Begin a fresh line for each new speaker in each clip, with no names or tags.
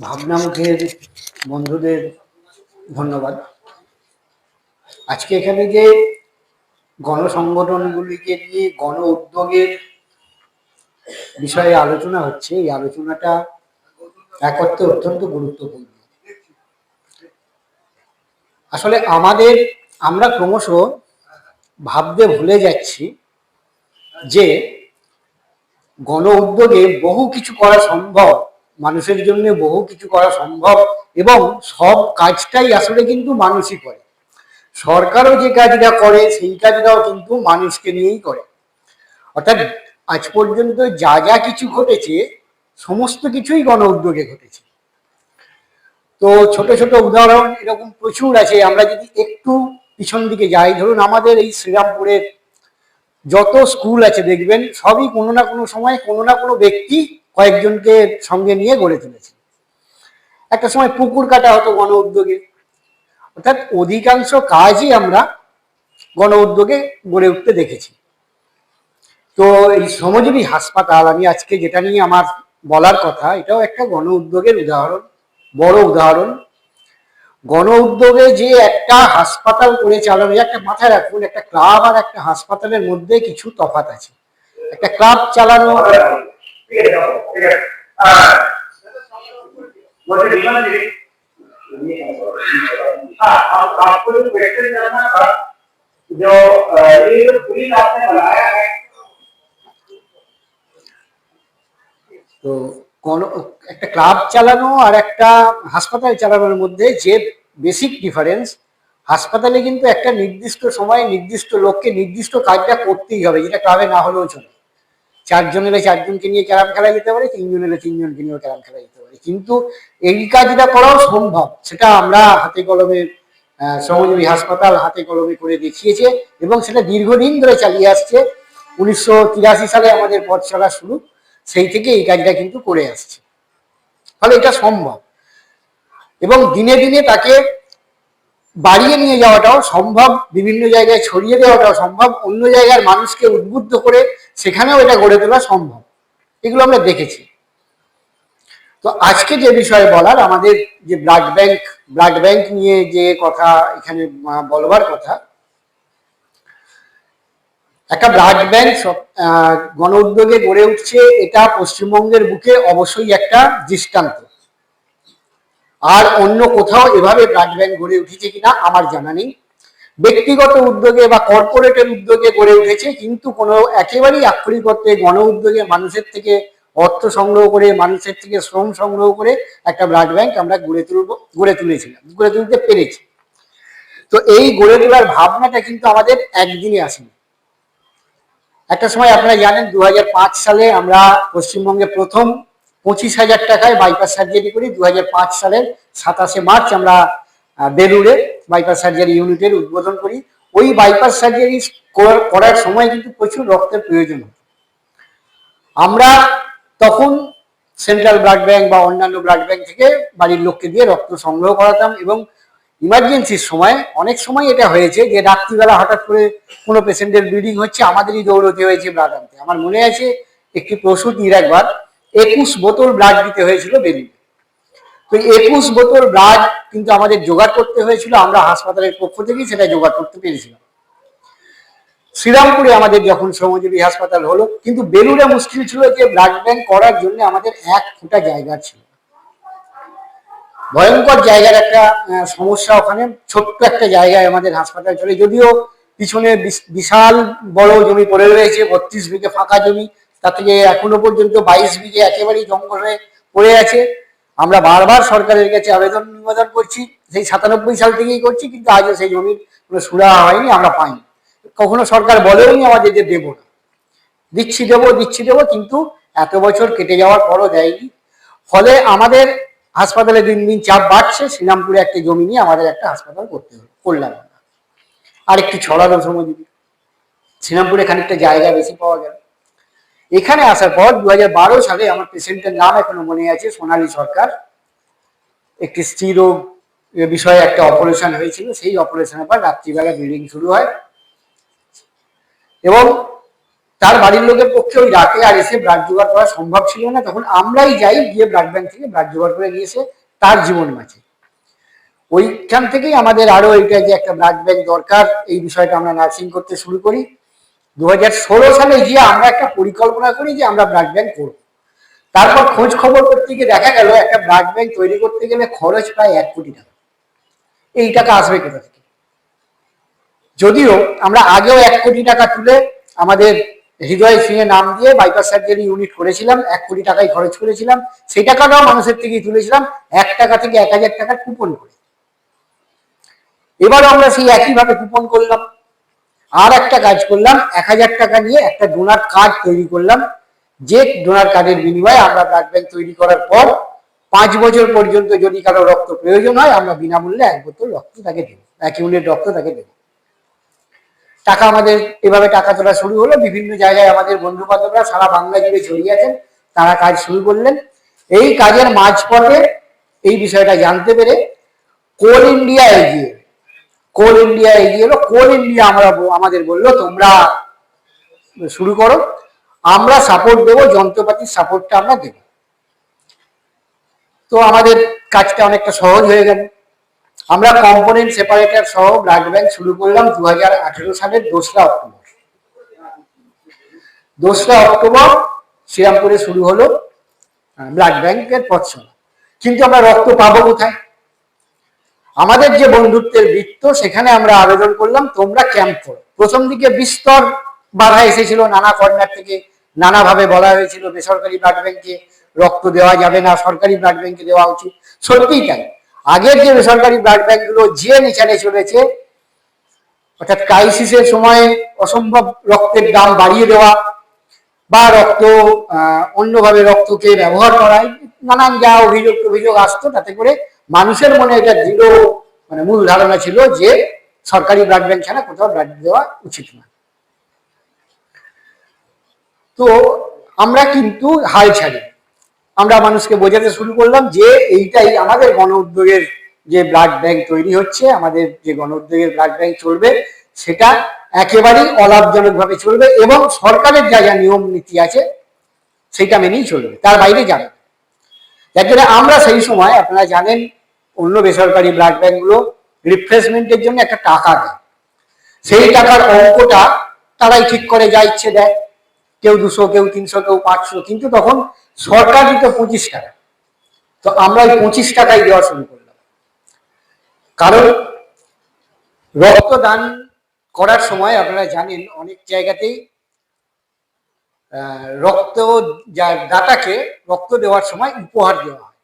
ভাবনামুখের বন্ধুদের ধন্যবাদ। আজকে এখানে যে গণসংগঠনগুলিকে নিয়ে গণ উদ্যোগের বিষয়ে আলোচনা হচ্ছে, এই আলোচনাটা এক অর্থে অত্যন্ত গুরুত্বপূর্ণ। আসলে আমরা ক্রমশ ভাবতে ভুলে যাচ্ছি যে গণ উদ্যোগে বহু কিছু করা সম্ভব, মানুষের জন্য বহু কিছু করা সম্ভব, এবং সব কাজটাই আসলে কিন্তু মানুষই করে। সরকারও যে কাজটা করে সেই কাজটাও কিন্তু মানুষকে নিয়েই করে। অর্থাৎ আজ পর্যন্ত যা যা কিছু ঘটেছে সমস্ত কিছুই গণ উদ্যোগে ঘটেছে। তো ছোট ছোট উদাহরণ এরকম প্রচুর আছে। আমরা যদি একটু পিছন দিকে যাই, ধরুন আমাদের এই শ্রীরামপুরের যত স্কুল আছে দেখবেন সবই কোনো না কোনো সময় কোনো না কোনো ব্যক্তি কয়েকজনকে সঙ্গে নিয়ে গড়ে তুলেছে। একটা সময় পুকুর কাটা হতো গণ উদ্যোগে। অর্থাৎ অধিকাংশ কাজই আমরা গণ উদ্যোগে গড়ে উঠতে দেখেছি। তো এই শ্রমজীবী হাসপাতাল, আমি আজকে যেটা নিয়ে আমার বলার কথা, এটাও একটা গণ উদ্যোগের উদাহরণ, বড় উদাহরণ। গণ উদ্যোগে যে একটা হাসপাতাল করে চালানো, একটা মাথায় রাখুন, একটা ক্লাব আর একটা হাসপাতালের মধ্যে কিছু তফাৎ আছে। একটা ক্লাব চালানো তো একটা ক্লাব চালানো আর একটা হাসপাতাল চালানোর মধ্যে যে বেসিক ডিফারেন্স, হাসপাতালে কিন্তু একটা নির্দিষ্ট সময়ে নির্দিষ্ট লোককে নির্দিষ্ট কাজটা করতেই হবে, যেটা ক্লাবে না হলেও চলে। 4 জন এলে 4 জনকে নিয়ে ক্যারাম খেলা যেতে পারে, 3 জন এলে 3 জনকে নিয়েও ক্যারাম খেলা যেতে পারে। কিন্তু এই কাজটা করাও সম্ভব, সেটা আমরা হাতে কলমে শ্রমজীবী হাসপাতাল হাতে কলমে করে দেখিয়েছে, এবং সেটা দীর্ঘদিন ধরে চালিয়ে আসছে। 1983 সালে আমাদের পথ চলা শুরু, সেই থেকে এই কাজটা কিন্তু করে আসছে। ফলে এটা সম্ভব, এবং দিনে দিনে তাকে বাড়িয়ে নিয়ে যাওয়াটাও সম্ভব, বিভিন্ন জায়গায় ছড়িয়ে দেওয়াটাও সম্ভব, অন্য জায়গার মানুষকে উদ্বুদ্ধ করে সেখানেও এটা গড়ে তোলা সম্ভব। এগুলো আমরা দেখেছি। তো আজকে যে বিষয়ে বলার, আমাদের যে ব্লাড ব্যাংক নিয়ে যে কথা এখানে বলবার কথা, একটা ব্লাড ব্যাংক গণ উদ্যোগে গড়ে উঠছে, এটা পশ্চিমবঙ্গের বুকে অবশ্যই একটা দৃষ্টান্ত। আর অন্য কোথাও এভাবে ব্লাড ব্যাংক গড়ে উঠেছে কিনা আমার জানা নেই। ব্যক্তিগত উদ্যোগে বা কর্পোরেটের উদ্যোগে গড়ে উঠেছে, কিন্তু কোনো একেবারেই আক্ষরিক অর্থে গণ উদ্যোগে মানুষের থেকে অর্থ সংগ্রহ করে, মানুষের থেকে শ্রম সংগ্রহ করে একটা ব্লাড ব্যাংক আমরা গড়ে তুলতে পেরেছি। তো এই গড়ে তোলার ভাবনাটা কিন্তু আমাদের একদিনে আসেনি। একটা সময় আপনারা জানেন 2005 সালে আমরা পশ্চিমবঙ্গে প্রথম 25,000 টাকায় বাইপাস সার্জারি করি। 2005 সালের 27শে মার্চ আমরা বেলুড়ে বাইপাস সার্জারি ইউনিটের উদ্বোধন করি। ওই বাইপাস সার্জারি করার সময় কিন্তু প্রচুর রক্তের প্রয়োজন হতো। আমরা তখন সেন্ট্রাল ব্লাড ব্যাংক বা অন্যান্য ব্লাড ব্যাংক থেকে বাড়ির লোককে দিয়ে রক্ত সংগ্রহ করাতাম, এবং ইমার্জেন্সির সময় অনেক সময় এটা হয়েছে যে রাত্রিবেলা হঠাৎ করে কোনো পেশেন্টের ব্লিডিং হচ্ছে, আমাদেরই দৌড়তে হয়েছে ব্লাড আনতে। আমার মনে আছে একটি প্রসূতির একবার 21 বোতল ব্লাড দিতে হয়েছিল বেলুড়ে। তো 21 বোতল ব্লাড কিন্তু আমাদের জোগাড় করতে হয়েছিল, আমরা হাসপাতালের পক্ষ থেকেই সেটা জোগাড় করতে পেরেছিলাম। শ্রীরামপুরে আমাদের যখন শ্রমজীবী হাসপাতাল হলো, কিন্তু বেলুড়ে মুশকিল ছিল যে ব্লাড ব্যাংক করার জন্য আমাদের 1 ফুটা জায়গা ছিল। ভয়ঙ্কর জায়গার একটা সমস্যা ওখানে। ছোট্ট একটা জায়গায় আমাদের হাসপাতাল চলে, যদিও পিছনে বিশাল বড় জমি পড়ে রয়েছে, 32 বিঘে ফাঁকা জমি, তার থেকে এখনো পর্যন্ত 22 বিঘে একেবারেই জঙ্গল হয়ে পড়ে আছে। আমরা বারবার সরকারের কাছে আবেদন নিবেদন করছি, সেই 97 সাল থেকেই করছি, কিন্তু আজও সেই জমির কোনো সুরাহা হয়নি, আমরা পাইনি। কখনো সরকার বলেওনি আমাদের যে দেবো না, দিচ্ছি দেবো, কিন্তু এত বছর কেটে যাওয়ার পরও দেয়নি। ফলে আমাদের হাসপাতালে দিন দিন চাপ বাড়ছে। শ্রীরামপুরে একটা জমি নিয়ে আমাদের একটা হাসপাতাল করলাম। আর একটু ছড়ানো শ্রমজীবী, শ্রীরামপুরে খানিকটা জায়গা বেশি পাওয়া গেল। এখানে আসার পর 2012 সালে আমার পেশেন্টের নাম এখনো মনে আছে, সোনালী সরকার। একটি স্ত্রীরোগ বিষয়ে একটা অপারেশন হয়েছিল, সেই অপারেশনের পর রাত্রিবেলা ব্লিডিং শুরু হয়, এবং তার বাড়ির লোকের পক্ষে ওই রাতে আর এসে ব্লাড জোগাড় করা সম্ভব ছিল না, তখন আমরাই যাই গিয়ে ব্লাড ব্যাংক থেকে ব্লাড জোগাড় করে নিয়ে এসে তার জীবন বাঁচে। ওইখান থেকেই আমাদের আরো এইটা যে একটা ব্লাড ব্যাংক দরকার, এই বিষয়টা আমরা নার্সিং করতে শুরু করি। 2016 সালে গিয়ে আমরা একটা পরিকল্পনা করি যে আমরা ব্লাড ব্যাংক করব। তারপর খোঁজ খবর করতে গিয়ে দেখা গেল একটা ব্লাড ব্যাংক তৈরি করতে গেলে খরচ প্রায় 1 কোটি টাকা। এই টাকা আসবে কোথা থেকে? যদিও আমরা আগেও 1 কোটি টাকা তুলে আমাদের হৃদয় সিংহে নাম দিয়ে বাইপাস সার্জারি ইউনিট করেছিলাম, 1 কোটি টাকাই খরচ করেছিলাম। সেই টাকাটাও মানুষের থেকেই তুলেছিলাম, 1 টাকা থেকে 1000 টাকা কুপন করে। এবারও আমরা সেই একইভাবে কুপন করলাম। আর একটা কাজ করলাম, 1000 টাকা নিয়ে একটা ডোনার কার্ড তৈরি করলাম, যে ডোনার কার্ডের বিনিময়ে আমরা ব্লাড ব্যাংক তৈরি করার পর 5 বছর পর্যন্ত যদি কারো রক্ত প্রয়োজন হয় আমরা বিনামূল্যে 1 বোতল রক্ত তাকে দেবো, 1 ইউনিট রক্ত তাকে দেবো। টাকা আমাদের এভাবে টাকা তোলা শুরু হলো। বিভিন্ন জায়গায় আমাদের বন্ধু বান্ধবরা সারা বাংলা জুড়ে ছড়িয়ে আছেন, তারা কাজ শুরু করলেন। এই কাজের মাঝপথে এই বিষয়টা জানতে পেরে কোল ইন্ডিয়া এগিয়ে এলো। কোল ইন্ডিয়া আমাদের বললো তোমরা শুরু করো, আমরা সাপোর্ট দেবো, যন্ত্রপাতির সাপোর্টটা আমরা দেব। তো আমাদের কাজটা অনেকটা সহজ হয়ে গেল। আমরা কম্পোনেন্ট সেপারেটর সহ ব্লাড ব্যাংক শুরু করলাম 2018 সালের 2রা অক্টোবর। 2রা অক্টোবর শ্রীরামপুরে শুরু হলো ব্লাড ব্যাংকের পথ চলা। কিন্তু আমরা রক্ত পাবো কোথায়? আমাদের যে বন্ধুত্বের বৃত্ত, সেখানে আমরা আবেদন করলাম তোমরা ক্যাম্প করো। প্রথম দিকে বিস্তর বাধা এসেছিল, নানা কর্নার থেকে নানাভাবে বলা হয়েছিল বেসরকারি ব্লাড ব্যাংকে রক্ত দেওয়া যাবে না, সরকারি ব্লাড ব্যাংকে দেওয়া উচিত। সত্যিই তাই, আগের যে বেসরকারি ব্লাড ব্যাংকগুলো যে নেচারে চলেছে, অর্থাৎ ক্রাইসিসের সময়ে অসম্ভব রক্তের দাম বাড়িয়ে দেওয়া বা রক্ত অন্যভাবে রক্তকে ব্যবহার করায় নানান যা অভিযোগ আসতো, তাতে করে মানুষের মনে এটা দৃঢ় মূল ধারণা ছিল যে সরকারি ব্লাড ব্যাংক ছাড়া কোথাও ব্লাড দেওয়া উচিত না। তো আমরা কিন্তু হাল ছাড়ি, আমরা মানুষকে বোঝাতে শুরু করলাম যে এইটাই আমাদের গণ উদ্যোগের যে ব্লাড ব্যাংক তৈরি হচ্ছে, আমাদের যে গণ উদ্যোগের ব্লাড ব্যাংক চলবে সেটা একেবারেই অলাভজনক ভাবে চলবে এবং সরকারের যা যা নিয়ম নীতি আছে সেটা মেনেই চলবে, তার বাইরে যাবে। যার জন্য আমরা সেই সময়, আপনারা জানেন, অন্য বেসরকারি ব্লাড ব্যাংকগুলো রিফ্রেশমেন্টের জন্য একটা টাকা দেয়, সেই টাকার অঙ্কটা তারাই ঠিক করে যা ইচ্ছে দেয়, কেউ 200, কেউ 300, কেউ 500, কিন্তু তখন সরকার দিত 25 টাকা। তো আমরা ওই 25 টাকাই দেওয়া শুরু করলাম। কারণ রক্তদান করার সময় আপনারা জানেন অনেক জায়গাতেই রক্ত দাতাকে রক্ত দেওয়ার সময় উপহার দেওয়া হয়।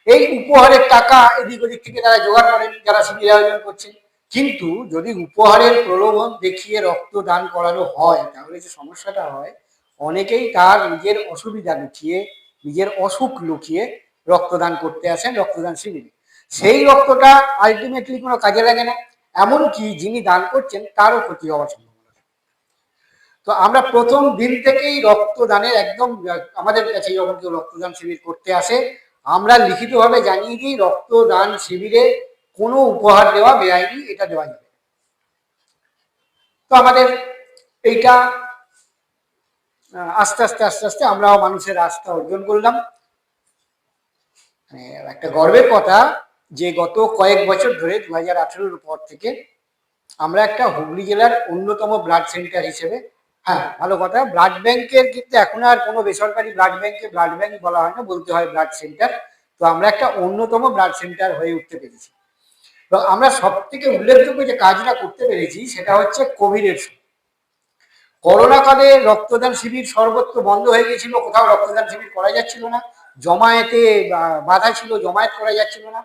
এই উপহারের টাকা এদিক ওদিক থেকে তারা জোগাড় করেন যারা শিবির আয়োজন করছেন। কিন্তু যদি উপহারের প্রলোভন দেখিয়ে রক্তদান করানো হয়, তাহলে যে সমস্যাটা হয়, অনেকেই তার নিজের অসুবিধা লুকিয়ে, নিজের অসুখ লুকিয়ে রক্তদান করতে আসেন রক্তদান শিবিরে। সেই রক্তটা আলটিমেটলি কোনো কাজে লাগে না, এমনকি যিনি দান করছেন তারও ক্ষতি হওয়ার সম্ভাবনা। তো আমরা প্রথম দিন থেকেই রক্তদানের একদম, আমাদের কাছে যখন কেউ রক্তদান শিবির করতে আসে, আমরা লিখিতভাবে জানিয়ে দিই রক্তদান শিবিরে কোনো উপহার দেওয়া বেআইনি, এটা দেওয়া যাবে। তো আমাদের এইটা আস্তে আস্তে আমরাও মানুষের আস্থা অর্জন করলাম। একটা গর্বের কথা যে গত কয়েক বছর ধরে 2018-র পর থেকে আমরা একটা হুগলি জেলার অন্যতম ব্লাড সেন্টার হিসেবে, হ্যাঁ ভালো কথা, ব্লাড ব্যাংকের কিন্তু এখন আর কোনো বেসরকারি ব্লাড ব্যাংকে ব্লাড ব্যাংক বলা হয় না, বলতে হয় ব্লাড সেন্টার। তো আমরা একটা অন্যতম ব্লাড সেন্টার হয়ে উঠতে পেরেছি। তো আমরা সব থেকে উল্লেখযোগ্য যে কাজটা করতে পেরেছি সেটা হচ্ছে কোভিডের সময়। করোনা কালে রক্তদান শিবির সর্বত্র বন্ধ হয়ে গেছিল, কোথাও রক্তদান শিবির করা যাচ্ছিল না, জমায়েতে বাধা ছিল, জমায়েত করা যাচ্ছিল না।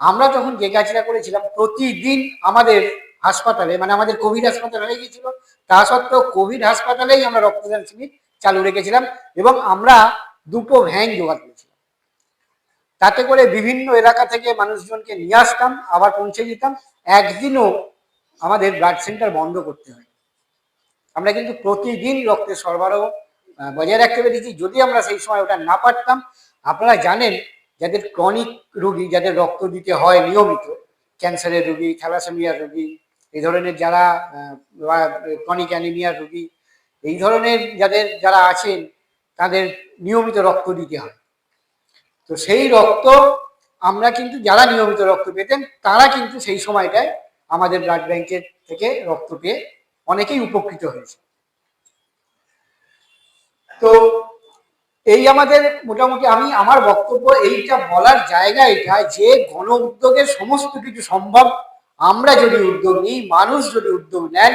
আমরা যখন যে কাজটা করেছিলাম, প্রতিদিন আমাদের হাসপাতালে, আমাদের কোভিড হাসপাতাল হয়ে গেছিল, তা সত্ত্বেও কোভিড হাসপাতালেই আমরা রক্তদান শিবির চালু রেখেছিলাম এবং আমরা 2টো ভ্যান জোগাড় করেছিলাম। তাতে করে বিভিন্ন এলাকা থেকে মানুষজনকে নিয়ে আসতাম, আবার পৌঁছে দিতাম। একদিনও আমাদের ব্লাড সেন্টার বন্ধ করতে হয়। আমরা কিন্তু প্রতিদিন রক্তের সরবরাহ বজায় রাখতে পেরেছি। যদি আমরা সেই সময় ওটা না পারতাম, আপনারা জানেন যাদের ক্রনিক রোগী, যাদের রক্ত দিতে হয় নিয়মিত, ক্যান্সারের রোগী, থ্যালাসেমিয়ার রোগী, এই ধরনের যারা ক্রনিক অ্যানিমিয়ার রোগী, এই ধরনের যারা আছেন তাদের নিয়মিত রক্ত দিতে হয়। তো সেই রক্ত আমরা কিন্তু যারা নিয়মিত রক্ত পেতেন তারা কিন্তু সেই সময়টায় আমাদের ব্লাড ব্যাংকের থেকে রক্ত পেয়ে অনেকেই উপকৃত হয়েছে। তো এই আমাদের মোটামুটি আমি আমার বক্তব্য এইটা বলার জায়গা এটা যে গণ উদ্যোগের সমস্ত কিছু সম্ভব আমরা যদি উদ্যোগ নিই, মানুষ যদি উদ্যোগ নেন,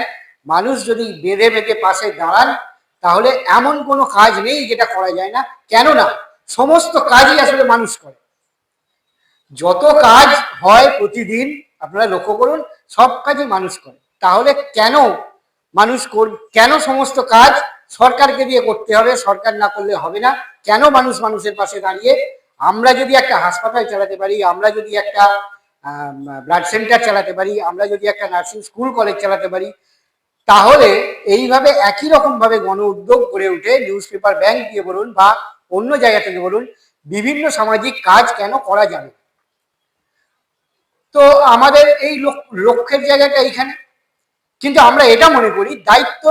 মানুষ যদি বেঁধে বেঁধে পাশে দাঁড়ান, তাহলে এমন কোনো কাজ নেই যেটা করা যায় না। কেননা সমস্ত কাজই আসলে মানুষ করে। যত কাজ হয় প্রতিদিন আপনারা লক্ষ্য করুন, সব কাজই মানুষ করে। তাহলে কেন সমস্ত কাজ সরকারকে দিয়ে করতে হবে? সরকার না করলে হবে না। কেন মানুষের পাশে দাঁড়িয়ে আমরা যদি একটা হাসপাতাল চালাতে পারি, আমরা যদি একটা ব্লাড সেন্টার চালাতে পারি, আমরা যদি একটা নার্সিং স্কুল কলেজ চালাতে পারি, তাহলে এইভাবে একই রকম ভাবে গণ উদ্যোগ গড়ে উঠে নিউজ পেপার ব্যাংক দিয়ে বলুন বা অন্য জায়গা থেকে বলুন, বিভিন্ন সামাজিক কাজ কেন করা যাবে। তো আমাদের এই লক্ষ্যের জায়গাটা এইখানে। কিন্তু আমরা এটা মনে করি দায়িত্ব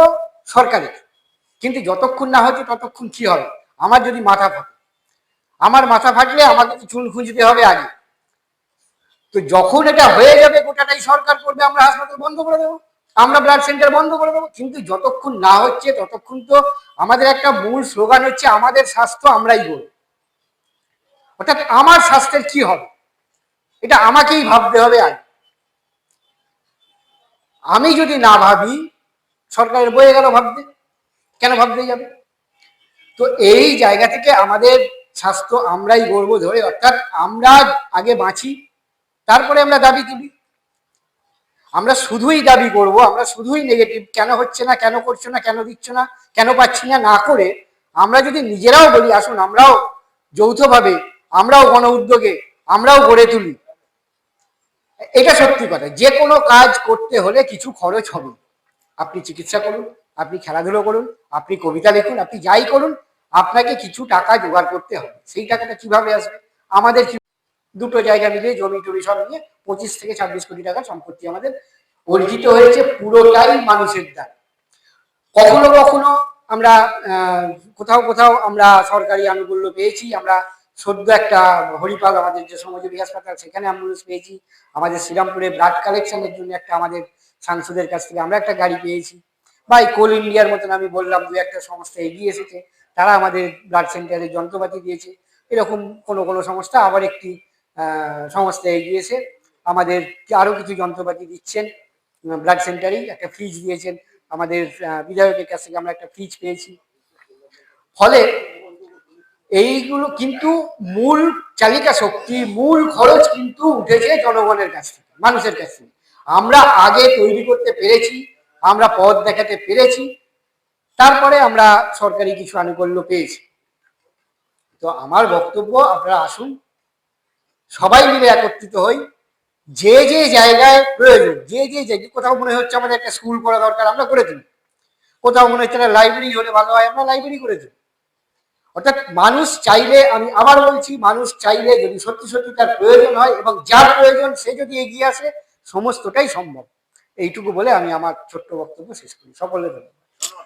সরকারের, কিন্তু যতক্ষণ না হচ্ছে ততক্ষণ কি হবে? আমার যদি মাথা ফাটে, আমার মাথা ফাটলে আমাকে চুল খুঁজতে হবে আগে। তো যখন এটা হয়ে যাবে গোটাটাই সরকার করবে, আমরা হাসপাতাল বন্ধ করে দেবো, আমরা ব্লাড সেন্টার বন্ধ করে দেবো। কিন্তু যতক্ষণ না হচ্ছে ততক্ষণ তো আমাদের একটা মূল স্লোগান হচ্ছে আমাদের স্বাস্থ্য আমরাই করব। অর্থাৎ আমার স্বাস্থ্যের কি হবে এটা আমাকেই ভাবতে হবে আগে। আমি যদি না ভাবি সরকারের বয়ে গেল ভাবতে, কেন ভাবতে যাবে? তো এই জায়গা থেকে আমাদের স্বাস্থ্য আমরাই গর্ব ধরে, অর্থাৎ আমরা আগে বাঁচি, তারপরে আমরা দাবি তুলি। আমরা শুধুই দাবি করব, আমরা শুধুই নেগেটিভ, কেন হচ্ছে না, কেন করছো না, কেন দিচ্ছ না, কেন পাচ্ছি না, না করে আমরা যদি নিজেরাও বলি আসুন আমরাও যৌথভাবে, আমরাও গণ উদ্যোগে আমরাও গড়ে তুলি। এটা সত্যি কথা, যে কোনো কাজ করতে হলে কিছু খরচ হবে। আপনি চিকিৎসা করুন, আপনি খেলাধুলো করুন, আপনি কবিতা লিখুন, আপনি যাই করুন, আপনাকে কিছু টাকা জোগাড় করতে হবে। সেই টাকাটা কিভাবে আসবে? আমাদের দুটো জায়গা মিলিয়ে জমি টমি সব নিয়ে 25 থেকে 26 কোটি টাকার সম্পত্তি আমাদের অর্জিত হয়েছে, পুরোটাই মানুষের দ্বারা। কখনো কখনো আমরা কোথাও আমরা সরকারি আনুকূল্য পেয়েছি। আমরা সদ্য একটা হরিপাল আমাদের যে সমাজী হাসপাতাল, সেখানে অ্যাম্বুলেন্স পেয়েছি। আমাদের শ্রীরামপুরে ব্লাড কালেকশনের জন্য একটা আমাদের সাংসদের কাছ থেকে আমরা একটা গাড়ি পেয়েছি। বা এই কোল ইন্ডিয়ার মতন আমি বললাম দু একটা সংস্থা এগিয়ে এসেছে, তারা আমাদের ব্লাড সেন্টারে যন্ত্রপাতি দিয়েছে। এরকম কোনো সংস্থা আবার একটি সংস্থা এগিয়েছে, আমাদের আরো কিছু যন্ত্রপাতি দিচ্ছেন। ব্লাড সেন্টারেই একটা ফ্রিজ দিয়েছেন আমাদের বিধায়কের কাছ থেকে, আমরা একটা ফ্রিজ পেয়েছি। ফলে এইগুলো কিন্তু মূল চালিকা শক্তি, মূল খরচ কিন্তু উঠেছে জনগণের কাছ থেকে, মানুষের কাছ থেকে। আমরা আগে তৈরি করতে পেরেছি, আমরা পথ দেখাতে পেরেছি, তারপরে আমরা সরকারি কিছু আনুকূল্য পেয়েছি। তো আমার বক্তব্য, আপনারা আসুন সবাই মিলে একত্রিত হই, যে যে জায়গায় প্রয়োজন, যে জায়গায় কোথাও মনে হচ্ছে আমাদের একটা স্কুল করা দরকার, আমরা করে দিই। কোথাও মনে হচ্ছে একটা লাইব্রেরি হলে ভালো হয়, আমরা লাইব্রেরি করে দিই। অর্থাৎ মানুষ চাইলে, আমি আবার বলছি, মানুষ চাইলে যদি সত্যি সত্যি তার প্রয়োজন হয় এবং যার প্রয়োজন সে যদি এগিয়ে আসে, সমস্তটাই সম্ভব। এইটুকু বলে আমি আমার ছোট্ট বক্তব্য শেষ করি। সকলের ধন্যবাদ।